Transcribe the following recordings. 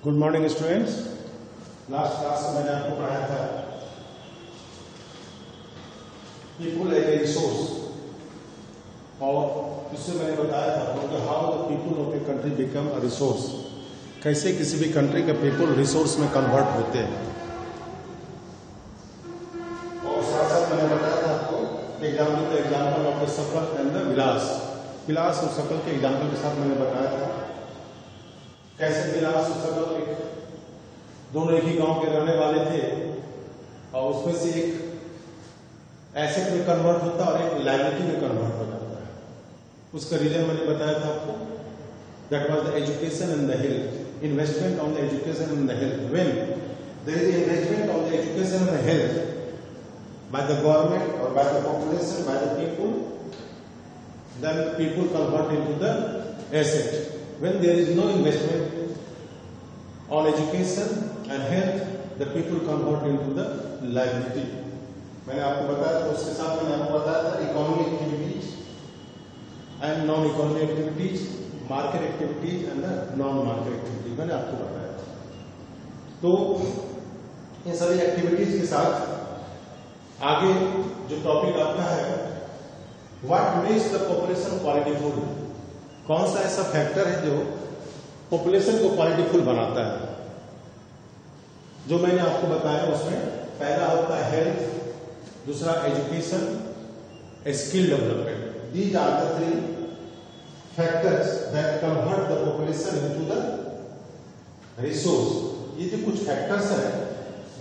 Good morning students. Last class में मैंने आपको पढ़ाया था पीपुल एज ए रिसोर्स, और इससे मैंने बताया था how the people of a country become a resource, कैसे किसी भी कंट्री के पीपुल रिसोर्स में कन्वर्ट होते हैं। और साथ साथ मैंने बताया था आपको example of the Sakal and the विलास और सकल के एग्जाम्पल के साथ मैंने बताया था कैसे विलास और सकल दोनों एक ही गांव के रहने वाले थे, और उसमें से एक एसेट में कन्वर्ट होता है और एक लायबिलिटी में कन्वर्ट हो जाता है। उसका रीजन मैंने बताया था आपको, that was the education and the health, investment on the education and the health. When there is investment on the education and the health by the government or by the population, by the people, then people convert into the asset. When there is no investment on education and health, the people convert into the liability. मैंने आपको बताया था, उसके साथ मैंने आपको बताया था economic activities and non economic activities, market activities and non market activities मैंने आपको बताया था। तो इन सभी एक्टिविटीज के साथ आगे जो टॉपिक आपका है, what makes the population qualityful, कौन सा ऐसा फैक्टर है जो पॉपुलेशन को क्वालिटीफुल बनाता है। जो मैंने आपको बताया उसमें पहला होता है हेल्थ, दूसरा education, skill development. These are the three factors that convert the population into the resource. ये जो कुछ फैक्टर्स हैं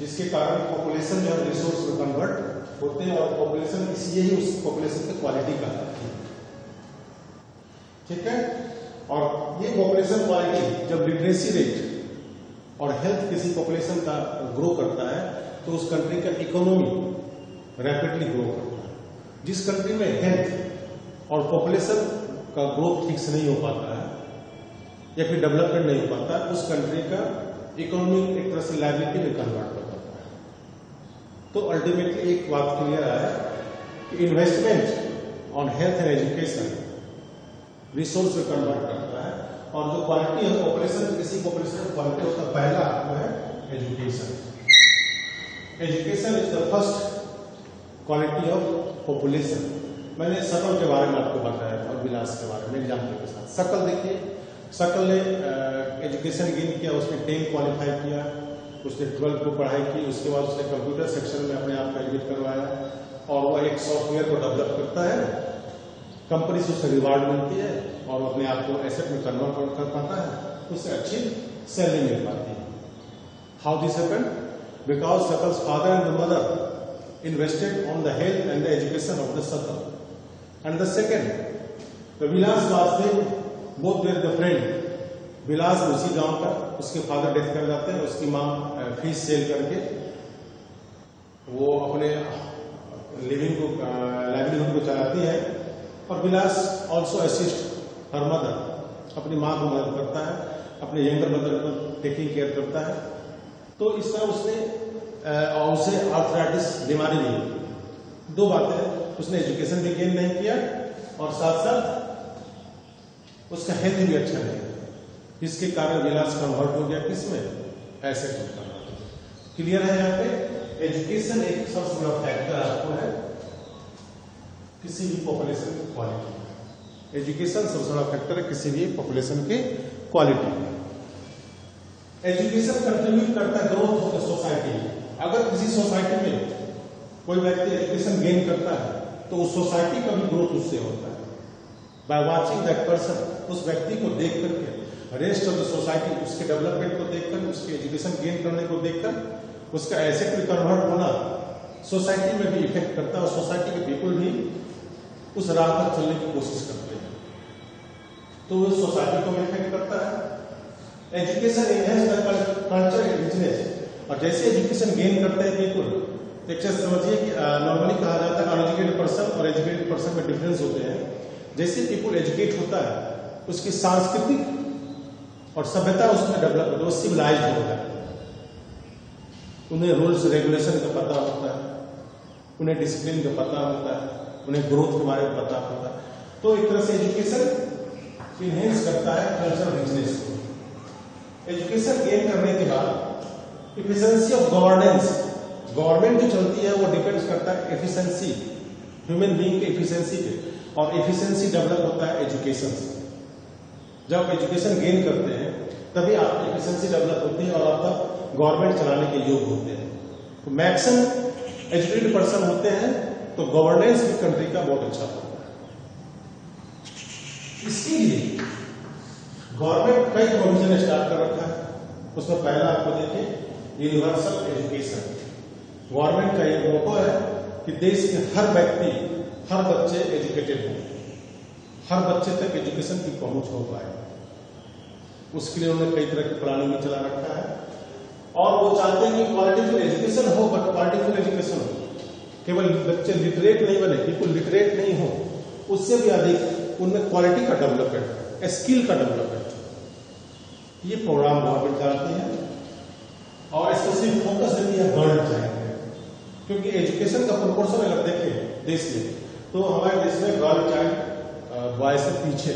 जिसके कारण पॉपुलेशन जो है रिसोर्स में कन्वर्ट होते हैं, और पॉपुलेशन इसलिए ही उस पॉपुलेशन की क्वालिटी का है, ठीक है। और ये पॉपुलेशन क्वालिटी जब लिटरेसी रेट और हेल्थ किसी पॉपुलेशन का ग्रो करता है तो उस कंट्री का इकोनॉमी रैपिडली ग्रो करता है। जिस कंट्री में हेल्थ और पॉपुलेशन का ग्रोथ ठीक से नहीं हो पाता है या फिर डेवलपमेंट नहीं हो पाता, उस कंट्री का इकोनॉमी एक तरह से लायबिलिटी में कन्वर्ट हो जाता है। तो अल्टीमेटली एक बात क्लियर है कि investment on health and education resource में कन्वर्ट करता है, और जो क्वालिटी है पॉपुलेशन, किसी पॉपुलेशन की क्वालिटी होता है, पहला वो है education. Education is the first quality of population. मैंने सकल के बारे में आपको बताया था और विलास के बारे में एग्जाम्पल के साथ। सकल देखिए, सकल ने एजुकेशन गेन किया, उसने 10 क्वालिफाई किया, उसने 12 को पढ़ाई की, उसके बाद उसने कंप्यूटर सेक्शन में अपने आप को एडमिट करवाया, और वह एक सॉफ्टवेयर को डेवलप करता है, कंपनी से उसे रिवार्ड मिलती है और अपने आप को एसेट में कन्वर्ट कर पाता है, उससे अच्छी सैलरी मिल पाती है। How this happened? Because Sakal's father and the mother invested on the health and the education of the Sakal. And the second, the Vilas Vasdev both there the friend. Vilas उसी गांव का, उसके फादर डेथ कर जाते हैं, उसकी माँ फिश सेल करके वो अपने लिविंग को, लाइवलीहुड को चलाती है, और विलास ऑल्सो असिस्ट हर मदर, अपनी माँ को मदद करता है, अपने यंगर मदर को टेकिंग केयर करता है। तो इस तरह उसे आर्थराइटिस बीमारी नहीं हुई। दो बातें, उसने एजुकेशन भी गेन नहीं किया और साथ साथ उसका हेल्थ भी अच्छा नहीं है, जिसके कारण विलास कन्वर्ट हो गया किसमें? एसेट में कन्वर्ट हो गया। क्लियर है? यहाँ पे एजुकेशन एक सबसे बड़ा फैक्टर आपको है किसी भी पॉपुलेशन की क्वालिटी में। एजुकेशन सबसे बड़ा फैक्टर है किसी भी पॉपुलेशन की क्वालिटी में। एजुकेशन कंट्रीब्यूट करता है ग्रोथ ऑफ द सोसाइटी। अगर किसी सोसाइटी में कोई व्यक्ति एजुकेशन गेन करता है तो उस सोसाइटी का भी ग्रोथ उससे होता है। बाय वाचिंग दैट पर्सन, उस व्यक्ति को देख करके रेस्ट ऑफ द सोसाइटी उसके डेवलपमेंट को देखकर, उसके एजुकेशन गेन करने को देखकर, उसका एसेट में कन्वर्ट होना सोसाइटी में भी इफेक्ट करता है, और सोसाइटी के पीपल भी उस राह पर चलने की कोशिश करते हैं, तो वो सोसाइटी को भी इफेक्ट करता है। Education enhance the culture and business, और जैसे एजुकेशन गेन करते हैं पीपल, एक चीज समझिए कि नॉर्मली कहा जाता है अनएजुकेटेड पर्सन और एजुकेटेड पर्सन में डिफरेंस होते हैं। जैसे पीपल एजुकेट होता है, उसकी सांस्कृतिक और सभ्यता उसमें डेवलप होती है, वो सिविलाइज्ड होता है, उन्हें रूल्स रेगुलेशन का पता होता है, उन्हें डिसिप्लिन का पता होता है, उन्हें ग्रोथ के बारे में पता होता है। तो एक तरह से एजुकेशन इनहेंस करता है कल्चर बिजनेस को। एजुकेशन गेन करने के बाद एफिशिएंसी ऑफ गवर्नेंस, गवर्नमेंट जो चलती है वो डिपेंड करता है एफिशिएंसी, ह्यूमन बीइंग के एफिशिएंसी पे, और एफिशिएंसी डेवलप होता है एजुकेशन से। जब एजुकेशन गेन करते हैं तभी आपकी एफिशिएंसी डेवलप होती है और आपका गवर्नमेंट चलाने के योग्य होते हैं। तो मैक्सिमम एजुकेटेड पर्सन होते हैं तो गवर्नेंस भी कंट्री का बहुत अच्छा होता है। इसके लिए गवर्नमेंट कई प्रोविजन स्टार्ट कर रखा है। उसमें पहला आपको देखिए यूनिवर्सल एजुकेशन। गवर्नमेंट का एक मोटो है कि देश के हर व्यक्ति, हर बच्चे एजुकेटेड हो, हर बच्चे तक एजुकेशन की पहुंच हो पाए। उसके लिए उन्होंने कई तरह की प्लानिंग भी चला रखा है और वो चाहते हैं कि क्वालिटीफुल एजुकेशन हो, बट क्वालिटीफुल एजुकेशन हो, केवल बच्चे लिटरेट नहीं बने, बिल्कुल लिटरेट नहीं हो, उससे भी अधिक उनमें क्वालिटी का डेवलपमेंट, स्किल का डेवलपमेंट, ये प्रोग्राम गवर्नमेंट चलाती है। और स्पेशली फोकस देती है गर्ल चाइल्ड, क्योंकि एजुकेशन का प्रोपोर्शन अगर देखें देश में तो हमारे देश में गर्ल चाइल्ड बॉय से पीछे,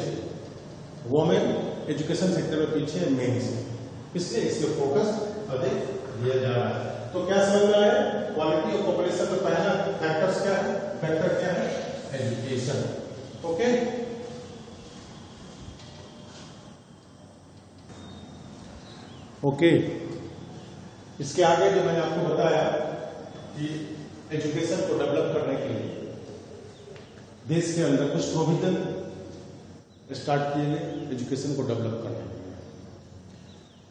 वोमेन एजुकेशन सेक्टर में पीछे, मेन से, इसलिए इसके फोकस अधिक दिया जा रहा है। तो क्या समझ में आया? क्वालिटी ऑफ पॉपुलेशन का पहला फैक्टर्स क्या है? फैक्टर क्या है? एजुकेशन। Okay, okay. इसके आगे जो मैंने आपको बताया कि एजुकेशन को डेवलप करने के लिए देश के अंदर कुछ प्रोविजन स्टार्ट किए गए एजुकेशन को डेवलप करने के लिए।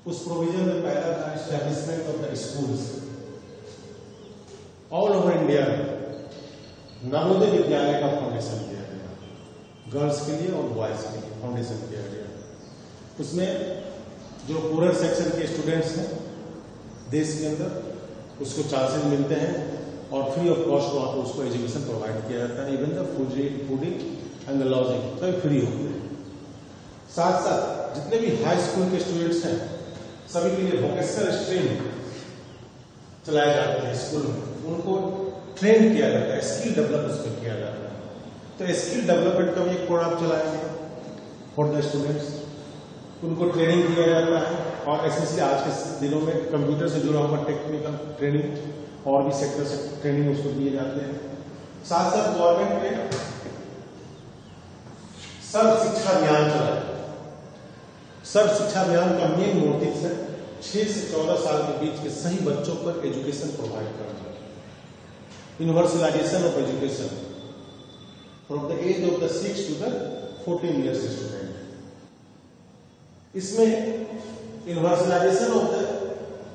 उस प्रोविजन में पहला था establishment of the schools. All over India में नवोदय विद्यालय का फाउंडेशन किया गया, गर्ल्स के लिए और बॉयज के लिए फाउंडेशन किया गया। उसमें जो पूरर सेक्शन के स्टूडेंट्स हैं देश के अंदर, उसको चांसेस मिलते हैं और फ्री ऑफ कॉस्ट वहां पर उसको एजुकेशन प्रोवाइड किया जाता है। Even the fooding and the lodging सब फ्री होते हैं। साथ साथ जितने भी हाई स्कूल के स्टूडेंट्स हैं सभी के लिए वोकेशनल स्ट्रीम चलाए जाते हैं स्कूल में, उनको ट्रेन किया जाता है, स्किल डेवलप उसमें किया जाता है। तो स्किल डेवलपमेंट का भी एक प्रोग्राम चलाएंगे फॉर द स्टूडेंट्स, उनको ट्रेनिंग दिया जाता है। और स्पेशली आज के दिनों में कंप्यूटर से जुड़ा हुआ टेक्निकल ट्रेनिंग और भी सेक्टर से ट्रेनिंग उसको दिए जाते हैं। साथ साथ गवर्नमेंट ने सर्व शिक्षा अभियान चलाया। सर्व शिक्षा अभियान का मेन मोटिव है 6 से 14 साल के बीच के सही बच्चों पर एजुकेशन प्रोवाइड करना, universalization of education from the age of the 6 to the 14 years student. इसमें यूनिवर्सलाइजेशन ऑफ द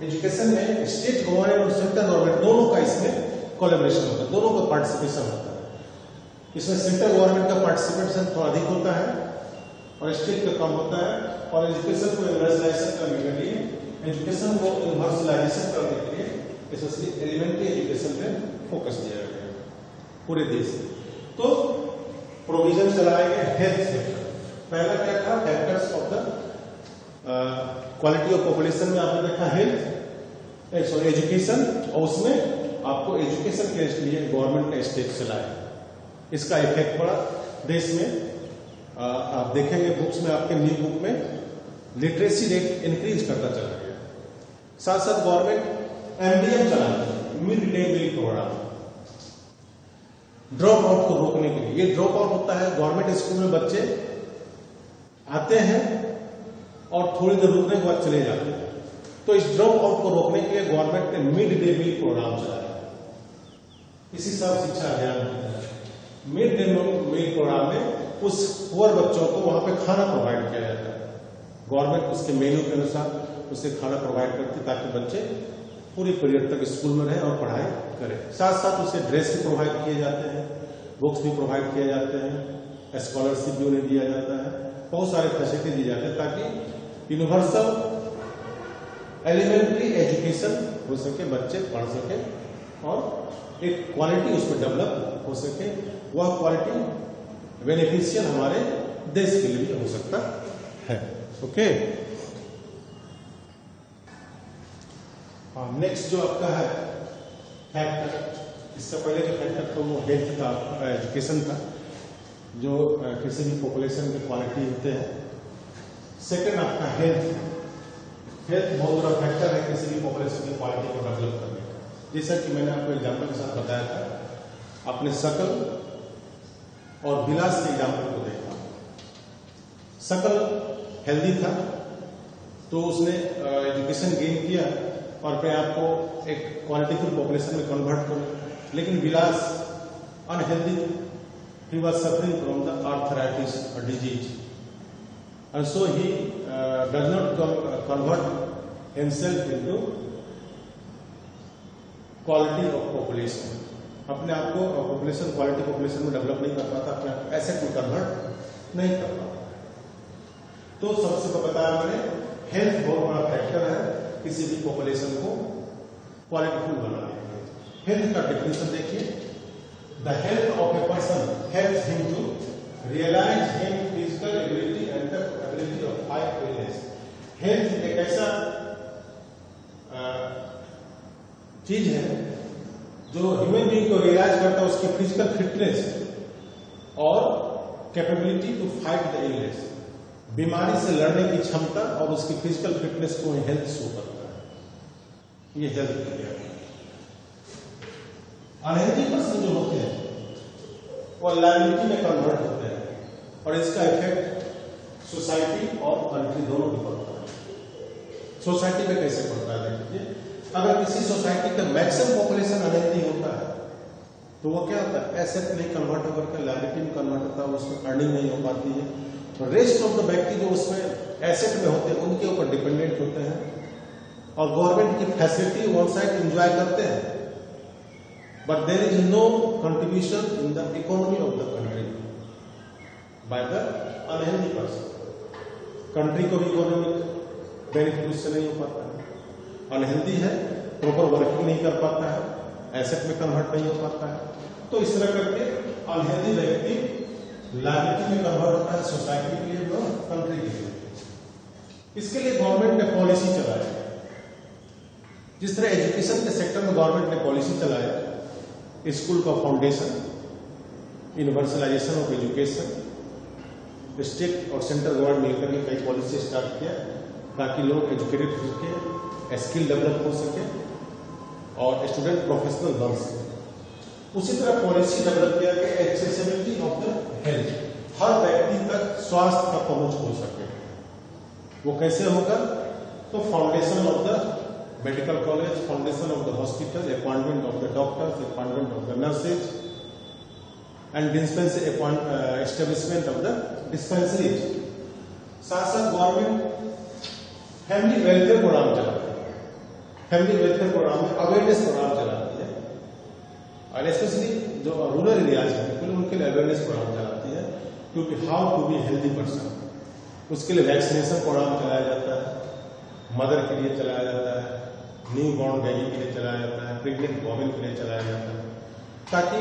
एजुकेशन में स्टेट गवर्नमेंट और सेंट्रल गवर्नमेंट दोनों का इसमें कोलैबोरेशन होता है, दोनों का पार्टिसिपेशन होता है। इसमें सेंट्रल गवर्नमेंट का पार्टिसिपेशन थोड़ा अधिक होता है और स्टेट का कम होता है। और एजुकेशन को यूनिवर्सलाइजेशन करने के लिए, एजुकेशन को यूनिवर्सलाइजेशन करने के लिए स्पेशली एलिमेंट्री एजुकेशन पे फोकस दिया गया है पूरे देश में। तो प्रोविजन चलाए गए हेल्थ सेक्टर। पहला क्या था? Factors of the quality of population में आपने देखा हेल्थ, सॉरी एजुकेशन, और उसमें आपको एजुकेशन के लिए गवर्नमेंट ने स्टेप चलाया, इसका इफेक्ट पड़ा देश में। आप देखेंगे बुक्स में, आपके न्यू बुक में लिटरेसी रेट इंक्रीज करता चला गया। साथ साथ गवर्नमेंट एमडीएम चला रही, mid day meal program, drop out को रोकने के लिए। ये ड्रॉप आउट होता है, गवर्नमेंट स्कूल में बच्चे आते हैं और थोड़ी देर रुकने के बाद चले जाते हैं। तो इस ड्रॉप आउट को रोकने के लिए गवर्नमेंट ने मिड डे मील प्रोग्राम चलाया। इसी सर्व शिक्षा अभियान मिड डे मील प्रोग्राम में उस पुअर बच्चों को वहां पे खाना प्रोवाइड किया जाता है। गवर्नमेंट उसके मेन्यू के अनुसार उसे खाना प्रोवाइड करती, ताकि बच्चे पूरी पीरियड तक स्कूल में रहें और पढ़ाई करें। साथ साथ उसे ड्रेस भी प्रोवाइड किए जाते हैं, बुक्स भी प्रोवाइड किए जाते हैं, स्कॉलरशिप भी उन्हें दिया जाता है, बहुत सारे फैसिलिटी दी जाते हैं ताकि यूनिवर्सल एलिमेंट्री एजुकेशन हो सके, बच्चे पढ़ सके और एक क्वालिटी उसमें डेवलप हो सके। वह क्वालिटी बेनिफिशियल हमारे देश के लिए भी हो सकता है। ओके, नेक्स्ट जो आपका है फैक्टर, इससे पहले जो फैक्टर था वो हेल्थ था, एजुकेशन था, जो किसी भी पॉपुलेशन की क्वालिटी होते हैं। सेकंड आपका हेल्थ, हेल्थ बहुत बड़ा फैक्टर है किसी भी पॉपुलेशन की क्वालिटी को डेवलप करने का। जैसा कि मैंने आपको एग्जाम्पल के साथ बताया था, आपने शकल और विलास के एग्जाम्पल को देखा। शकल हेल्दी था तो उसने एजुकेशन गेन किया और अपने आप को एक क्वालिटीफुल पॉपुलेशन में कन्वर्ट कर, लेकिन विलास unhealthy, he was suffering from the arthritis or disease, and so he does not convert himself into quality of population. अपने आप को पॉपुलेशन क्वालिटी पॉपुलेशन में डेवलप नहीं कर पाता, अपने आप को एसेट में कन्वर्ट नहीं कर पाता। तो सबसे बताया मैंने, हेल्थ बहुत बड़ा फैक्टर है किसी भी पॉपुलेशन को क्वालिटीफुल बनाने में। हेल्थ का डेफिनेशन देखिए, the health of a person helps him to realize him physical ability and the ability of high wellness. Health एक ऐसा चीज है जो ह्यूमन बीइंग को रियलाइज करता है, उसकी फिजिकल फिटनेस और capability to fight the illness, बीमारी से लड़ने की क्षमता और उसकी फिजिकल फिटनेस को हेल्थ शो करता है। ये हेल्थ के लिए। अनहेल्दी पर्सन जो होते हैं वो लायबिलिटी में कन्वर्ट होते हैं और इसका इफेक्ट सोसाइटी और कंट्री दोनों पर पड़ता है। सोसाइटी में कैसे पड़ता है देखिए, अगर किसी सोसाइटी का मैक्सिमम पॉपुलेशन अनहेल्दी होता है तो वो क्या होता है, एसेट नहीं कन्वर्ट होकर के लायबिलिटी में कन्वर्ट होता है, उसमें अर्निंग नहीं हो पाती है। तो रेस्ट ऑफ द व्यक्ति जो उसमें एसेट में होते हैं उनके ऊपर डिपेंडेंट होते हैं और गवर्नमेंट की फैसिलिटी वन साइड एंजॉय करते हैं, but there is no contribution in the economy of the country by the unhealthy person. Country को भी इकोनॉमिक बेनिफिट उससे नहीं हो पाता है। अनहेल्दी है, प्रॉपर वर्किंग नहीं कर पाता है, एसेट में कन्वर्ट नहीं हो पाता है। तो इस तरह करके अनहेल्दी व्यक्ति लायबिलिटी में कन्वर्ट होता है, सोसाइटी के लिए और कंट्री के लिए। इसके लिए गवर्नमेंट ने पॉलिसी चलाया। जिस तरह एजुकेशन के सेक्टर में गवर्नमेंट ने पॉलिसी चलाया, स्कूल का foundation, universalization of education, state और सेंट्रल गवर्नमेंट मिलकर के कई पॉलिसी स्टार्ट किया ताकि लोग एजुकेटेड हो सके, स्किल डेवलप हो सके और स्टूडेंट प्रोफेशनल बन सके। उसी तरह पॉलिसी डेवलप किया कि एक्सेसिबिलिटी ऑफ द हेल्थ, हर व्यक्ति तक स्वास्थ्य का पहुंच हो सके। वो कैसे होगा, तो foundation of the medical college, foundation of the hospital, appointment of the doctors, appointment of the nurses and establishment of the dispensaries. साथ साथ गवर्नमेंट फैमिली वेलफेयर प्रोग्राम चलाती है। फैमिली वेलफेयर प्रोग्राम में अवेयरनेस प्रोग्राम चलाती है और specially जो rural areas है उनके लिए अवेयरनेस प्रोग्राम चलाती है, क्योंकि how to be healthy person. उसके लिए वैक्सीनेशन प्रोग्राम चलाया जाता है, मदर के लिए चलाया जाता है, न्यू बॉर्न बेबी के लिए चलाया जाता है, प्रेग्नेंट वोमेन के लिए चलाया जाता है, ताकि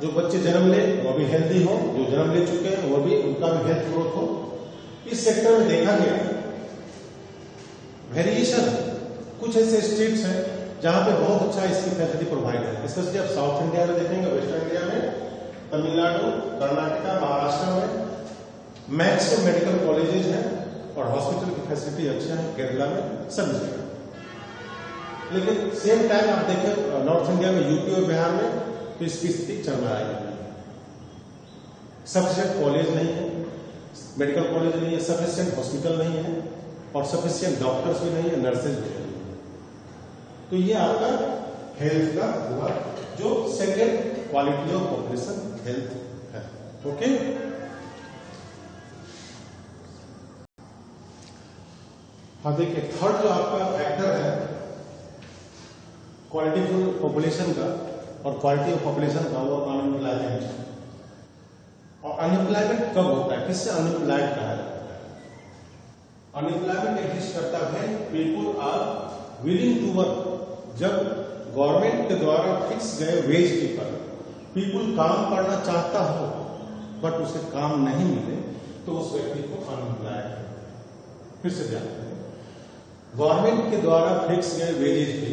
जो बच्चे जन्म ले वो भी हेल्दी हो, जो जन्म ले चुके हैं वो भी, उनका भी हेल्थ ग्रोथ हो। इस सेक्टर में देखा गया वेरिएशन, कुछ ऐसे स्टेट्स हैं जहां पे बहुत अच्छा इसकी फैसिलिटी प्रोवाइड है। स्पेशली आप साउथ इंडिया में देखेंगे, वेस्टर्न इंडिया में, तमिलनाडु, कर्नाटका, महाराष्ट्र में मैक्सिमम मेडिकल कॉलेजेस हैं और हॉस्पिटल की फैसिलिटी अच्छा है, केरला में सभी जगह। लेकिन सेम टाइम आप देखें नॉर्थ इंडिया में, यूपी और बिहार में, तो इसकी स्थिति चरमराई है। सफिशिएंट कॉलेज नहीं है, मेडिकल कॉलेज नहीं है, सफिशिएंट हॉस्पिटल नहीं है और सफिशिएंट डॉक्टर्स भी नहीं है, नर्सेज भी नहीं है। तो ये आपका हेल्थ का हुआ जो second quality of population health है। ओके, हाँ देखिए, थर्ड जो आपका फैक्टर है क्वालिटी पॉपुलेशन का और क्वालिटी ऑफ पॉपुलेशन का, वो अनएम्प्लॉयमेंट। और अनएम्प्लॉयमेंट कब होता है, किससे अनएम्प्लॉयड कहा जाता है? अनएम्प्लॉयमेंट एग्जिस्ट करता है people are willing to work, जब गवर्नमेंट के द्वारा फिक्स गए वेज के पर पीपुल काम करना चाहता हो बट उसे काम नहीं मिले तो उस व्यक्ति को अनएम्प्लॉयड। फिर से जानते हैं, गवर्नमेंट के द्वारा फिक्स गए वेजेज पे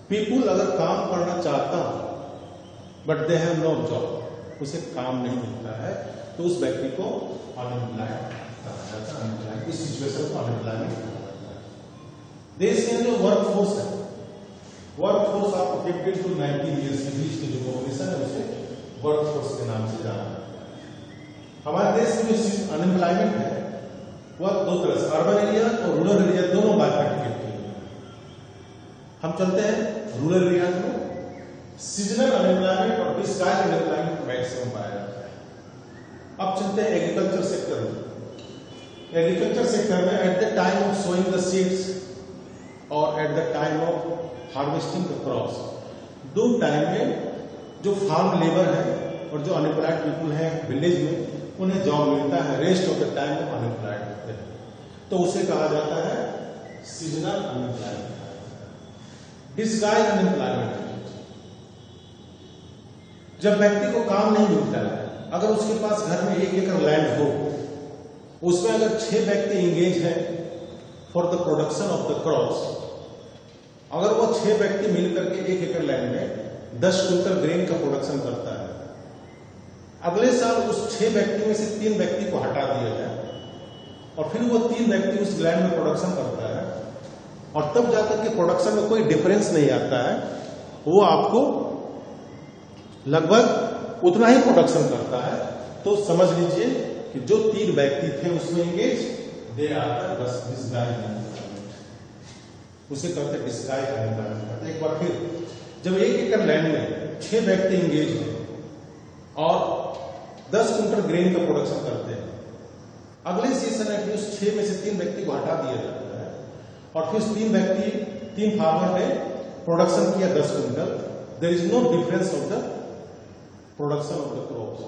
पीपुल अगर काम करना चाहता हो but they have no job, उसे काम नहीं मिलता है तो उस व्यक्ति को अनएम्प्लॉयड कहा जाता है। इस सिचुएशन को अनएम्प्लॉयमेंट कहा जाता है। देश में जो वर्क फोर्स है, वर्क फोर्स आपको 15 to 19 ईयर्स के बीच की जो पॉपुलेशन है उसे वर्क फोर्स के नाम से जाना जाता है। हमारे देश में जो अनएम्प्लॉयमेंट है वह दो तरह से, अर्बन एरिया और रूरल एरिया दोनों बाइफर्केट किए हुए हैं। हम चलते हैं रूरल एरिया में, सीजनल अनएम्प्लॉयमेंट और डिस्गाइज अनएम्प्लॉयमेंट मैक्सिमम पाया जाता है। अब चलते हैं एग्रीकल्चर सेक्टर में। एग्रीकल्चर सेक्टर में at the time of sowing the seeds और at the time of harvesting the crops, दो टाइम में जो फार्म लेबर है और जो अनएम्प्लॉयड पीपल है विलेज में उन्हें जॉब मिलता है, रेस्ट ऑफ द टाइम में अनएम्प्लॉयड होते हैं, तो उसे कहा जाता है सीजनल अनएम्प्लॉयमेंट। डिस्गाइज अनएम्प्लॉयमेंट, जब व्यक्ति को काम नहीं मिलता है, अगर उसके पास घर में 1 एकड़ लैंड हो, उसमें अगर 6 व्यक्ति इंगेज है for the production of the crops, अगर वो 6 व्यक्ति मिलकर के 1 एकड़ लैंड में 10 क्विंटल ग्रेन का प्रोडक्शन करता है, अगले साल उस 6 व्यक्ति में से 3 व्यक्ति को हटा दिया जाए और फिर वो 3 व्यक्ति उस लैंड में प्रोडक्शन करता है और तब जाकर के प्रोडक्शन में कोई डिफरेंस नहीं आता है, वो आपको लगभग उतना ही प्रोडक्शन करता है, तो समझ लीजिए कि जो 3 व्यक्ति थे उसमें engage, they are disguised unemployment, उसे कहते हैं डिस्गाइज अनएम्प्लॉयमेंट। एक बार फिर, जब 1 एकड़ लैंड में 6 व्यक्ति एंगेज हैं और 10 क्विंटल ग्रेन का प्रोडक्शन करते हैं, अगले सीजन में उस 6 में से 3 व्यक्ति को हटा दिया जाता है और फिर 3 फार्मर ने प्रोडक्शन किया 10 quintal, there is no difference of the production of the crops.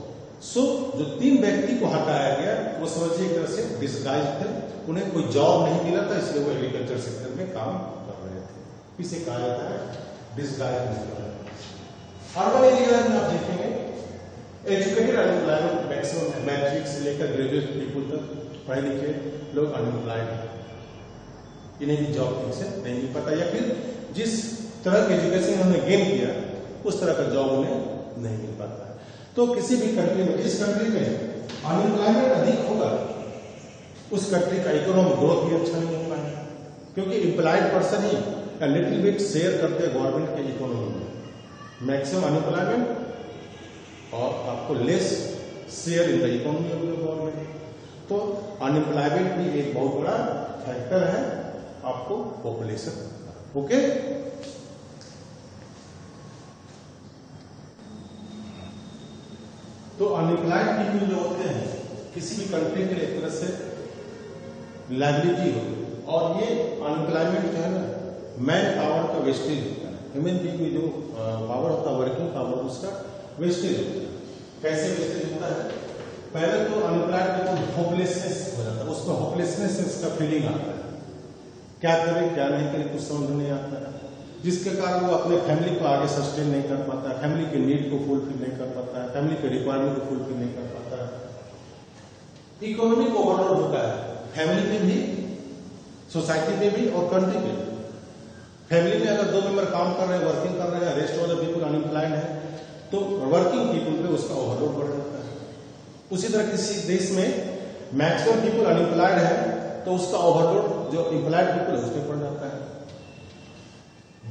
So जो 3 व्यक्ति को हटाया गया वो समझिए एक तरह से डिस्गाइज थे, उन्हें कोई जॉब नहीं मिला था, इसलिए वो एग्रीकल्चर सेक्टर में काम कर रहे थे, इसे कहा जाता है डिस्गाइज अनएम्प्लॉयमेंट। अर्बन एरिया में आप देखेंगे एजुकेटेड अनएम्प्लॉयमेंट मैक्सिमम, मैट्रिक से लेकर ग्रेजुएट पीपल तक पढ़े लिखे लोग अनएम्प्लॉयड हैं, इन्हें भी जॉब ठीक से नहीं मिल पाता या फिर जिस तरह की एजुकेशन उन्होंने गेन किया उस तरह का जॉब उन्हें नहीं मिल पाता है। तो किसी भी कंट्री में, जिस कंट्री में अनएम्प्लॉयमेंट अधिक होगा उस कंट्री का इकोनॉमिक ग्रोथ भी अच्छा नहीं हो पाएगा, क्योंकि एम्प्लॉयड पर्सन ही लिटिल बिट शेयर करते हैं गवर्नमेंट के इकोनॉमी में। मैक्सिमम अनएम्प्लॉयमेंट और आपको less share in the economy of the government, तो अनएम्प्लॉयमेंट भी एक बहुत बड़ा फैक्टर है आपको पॉपुलेशन। ओके, तो अनएम्प्लॉयड पीपल जो होते हैं किसी भी कंट्री के लिए एक तरह से लायबिलिटी हो, और ये अनएम्प्लॉयमेंट जो है ना मैन पावर का वेस्टेज होता है, ह्यूमन बीइंग में जो पावर होता है वर्किंग पावर उसका वेस्टेज होता है। कैसे वेस्टेज होता है? पहले तो अनएम्प्लॉयड पीपल होपलेसनेस हो जाता है, उसको होपलेसनेस का फीलिंग आता है, क्या करें क्या नहीं करें कुछ समझ नहीं आता है, जिसके कारण वो अपने फैमिली को आगे सस्टेन नहीं कर पाता है, फैमिली के नीड को फुलफिल नहीं कर पाता है, फैमिली के रिक्वायरमेंट को फुलफिल नहीं कर पाता है। इकोनॉमिक ओवरलोड होता है, फैमिली में भी, सोसाइटी में भी और कंट्री में भी। फैमिली में अगर 2 मेंबर काम कर रहे हैं, वर्किंग कर रहे हैं, rest of the people unemployed है, तो वर्किंग पीपल पे उसका ओवरलोड बढ़ जाता है। उसी तरह किसी देश में मैक्सिमम पीपल अनएम्प्लॉयड है तो उसका ओवरलोड जो एम्प्लॉयड पीपल है उस पर पड़ जाता है।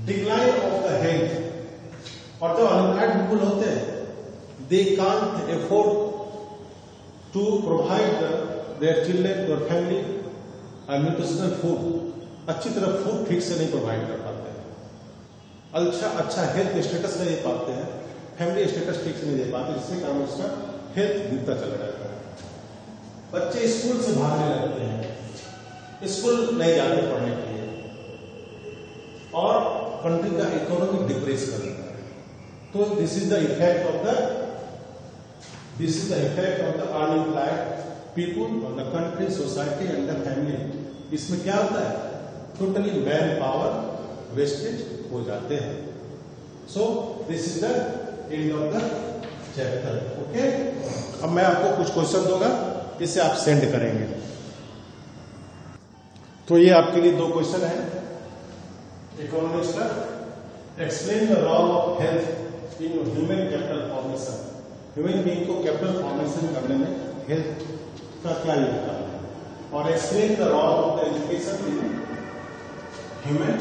डिक्लाइन ऑफ द हेल्थ, और जो अनएम्प्लॉयड पीपल होते हैं they can't afford to provide their children और फैमिली न्यूट्रिशनल फूड, अच्छी तरह फूड ठीक से नहीं प्रोवाइड कर पाते हैं, अच्छा हेल्थ स्टेटस नहीं दे पाते हैं, फैमिली स्टेटस ठीक से नहीं दे पाते, जिसके कारण उसका हेल्थ गिरता चला जाता है। बच्चे स्कूल से भागने लगते हैं, स्कूल नहीं जाते पढ़ने के लिए, और कंट्री का इकोनॉमिक डिप्रेस कर देता है। तो this is the effect of the unemployed people on the country, society and the family. इसमें क्या होता है? टोटली मैन पावर वेस्टेज हो जाते हैं। So this is the end of the chapter. Okay, अब मैं आपको कुछ क्वेश्चन दूंगा, इसे आप सेंड करेंगे। तो ये आपके लिए 2 क्वेश्चन है। इकोनॉमिक्स का, explain the role of health in human capital formation. Human being को कैपिटल फॉर्मेशन करने में हेल्थ का क्या योगदान है, और explain the role of the education in human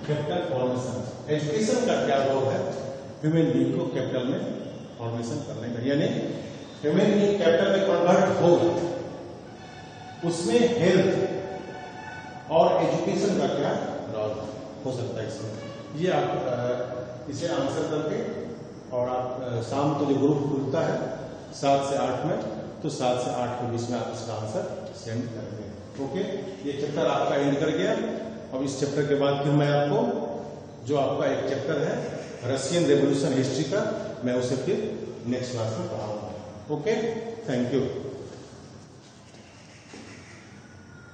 capital formation. Education का क्या रोल है ह्यूमन बीइंग को कैपिटल में फॉर्मेशन करने का, यानी ह्यूमन बीइंग कैपिटल में कन्वर्ट होगा, उसमें हेल्थ और एजुकेशन का क्या रोल हो सकता है इसमें। ये आप इसे आंसर करके और आप शाम को जो ग्रुप खुलता है 7 से 8 में, तो 7 से 8 के बीच में आप इसका आंसर सेंड कर दें। ओके, ये चैप्टर आपका एंड कर गया। अब इस चैप्टर के बाद फिर मैं आपको जो आपका एक चैप्टर है रशियन रेवोल्यूशन हिस्ट्री का, मैं उसे फिर नेक्स्ट क्लास में पढ़ाऊंगा। Okay, thank you.